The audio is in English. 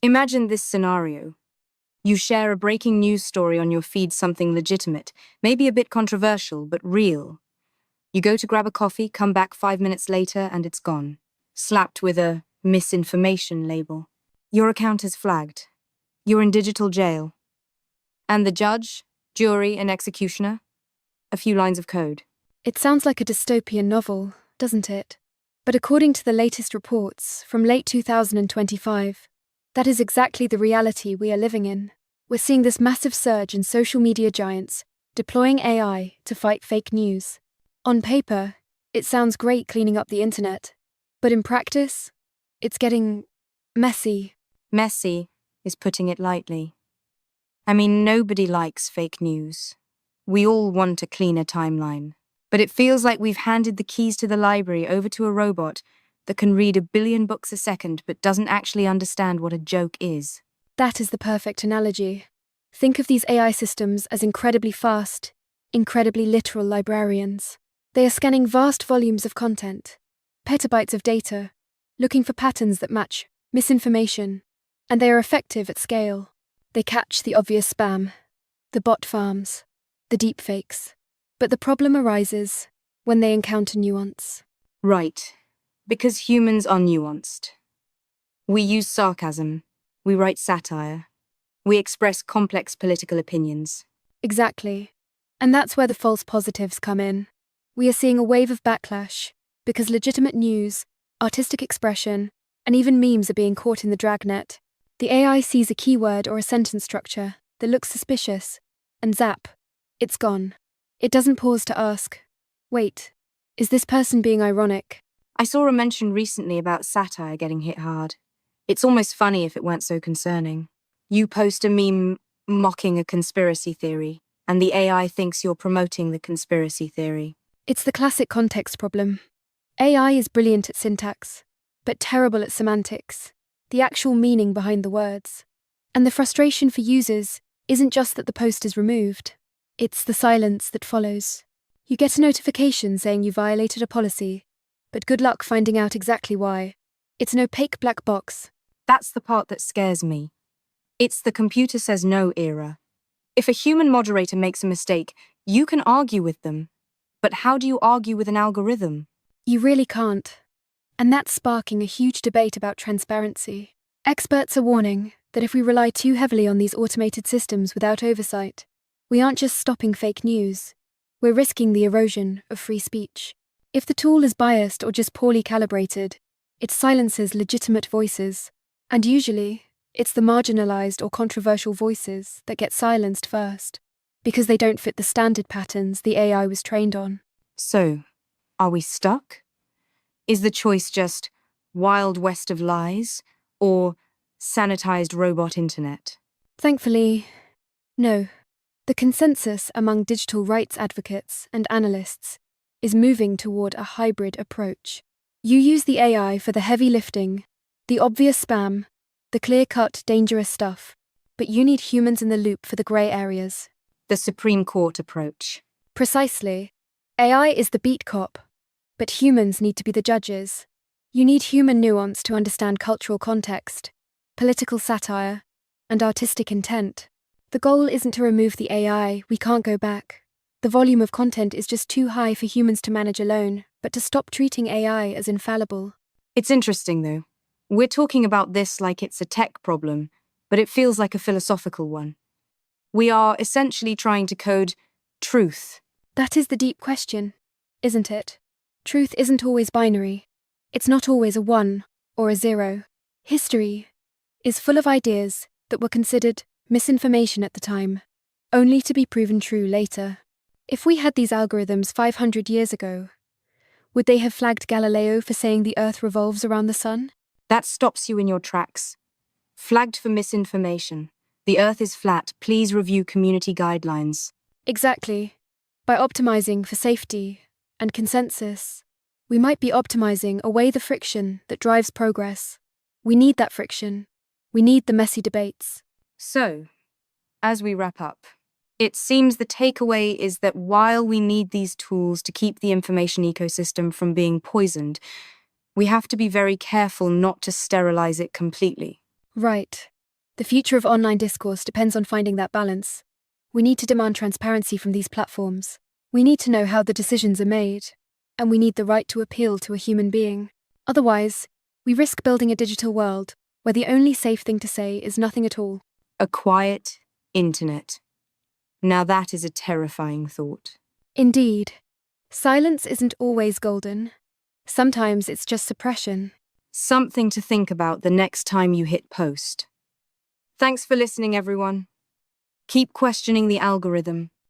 Imagine this scenario. You share a breaking news story on your feed, something legitimate, maybe a bit controversial, but real. You go to grab a coffee, come back 5 minutes later, and it's gone, slapped with a misinformation label. Your account is flagged. You're in digital jail. And the judge, jury, and executioner? A few lines of code. It sounds like a dystopian novel, doesn't it? But according to the latest reports from late 2025, that is exactly the reality we are living in. We're seeing this massive surge in social media giants deploying AI to fight fake news. On paper, it sounds great cleaning up the internet, but in practice, it's getting messy. Messy is putting it lightly. I mean, nobody likes fake news. We all want a cleaner timeline. But it feels like we've handed the keys to the library over to a robot that can read 1 billion books a second but doesn't actually understand what a joke is. That is the perfect analogy. Think of these AI systems as incredibly fast, incredibly literal librarians. They are scanning vast volumes of content, petabytes of data, looking for patterns that match misinformation, and they are effective at scale. They catch the obvious spam, the bot farms, the deepfakes. But the problem arises when they encounter nuance. Right. Because humans are nuanced. We use sarcasm. We write satire. We express complex political opinions. Exactly. And that's where the false positives come in. We are seeing a wave of backlash because legitimate news, artistic expression, and even memes are being caught in the dragnet. The AI sees a keyword or a sentence structure that looks suspicious, and zap, it's gone. It doesn't pause to ask, wait, is this person being ironic? I saw a mention recently about satire getting hit hard. It's almost funny if it weren't so concerning. You post a meme mocking a conspiracy theory, and the AI thinks you're promoting the conspiracy theory. It's the classic context problem. AI is brilliant at syntax, but terrible at semantics, the actual meaning behind the words. And the frustration for users isn't just that the post is removed, it's the silence that follows. You get a notification saying you violated a policy, but good luck finding out exactly why. It's an opaque black box. That's the part that scares me. It's the computer says no era. If a human moderator makes a mistake, you can argue with them. But how do you argue with an algorithm? You really can't. And that's sparking a huge debate about transparency. Experts are warning that if we rely too heavily on these automated systems without oversight, we aren't just stopping fake news, we're risking the erosion of free speech. If the tool is biased or just poorly calibrated, it silences legitimate voices, and usually, it's the marginalized or controversial voices that get silenced first, because they don't fit the standard patterns the AI was trained on. So, are we stuck? Is the choice just Wild West of lies or sanitized robot internet? Thankfully, no. The consensus among digital rights advocates and analysts is moving toward a hybrid approach. You use the AI for the heavy lifting, the obvious spam, the clear-cut, dangerous stuff, but you need humans in the loop for the grey areas. The Supreme Court approach. Precisely. AI is the beat cop, but humans need to be the judges. You need human nuance to understand cultural context, political satire, and artistic intent. The goal isn't to remove the AI, we can't go back. The volume of content is just too high for humans to manage alone, but to stop treating AI as infallible. It's interesting, though. We're talking about this like it's a tech problem, but it feels like a philosophical one. We are essentially trying to code truth. That is the deep question, isn't it? Truth isn't always binary. It's not always a 1 or a 0. History is full of ideas that were considered misinformation at the time, only to be proven true later. If we had these algorithms 500 years ago, would they have flagged Galileo for saying the Earth revolves around the sun? That stops you in your tracks. Flagged for misinformation. The Earth is flat. Please review community guidelines. Exactly. By optimizing for safety and consensus, we might be optimizing away the friction that drives progress. We need that friction. We need the messy debates. So, as we wrap up, it seems the takeaway is that while we need these tools to keep the information ecosystem from being poisoned, we have to be very careful not to sterilize it completely. Right. The future of online discourse depends on finding that balance. We need to demand transparency from these platforms. We need to know how the decisions are made. And we need the right to appeal to a human being. Otherwise, we risk building a digital world where the only safe thing to say is nothing at all. A quiet internet. Now that is a terrifying thought. Indeed, silence isn't always golden. Sometimes it's just suppression. Something to think about the next time you hit post. Thanks for listening, everyone. Keep questioning the algorithm.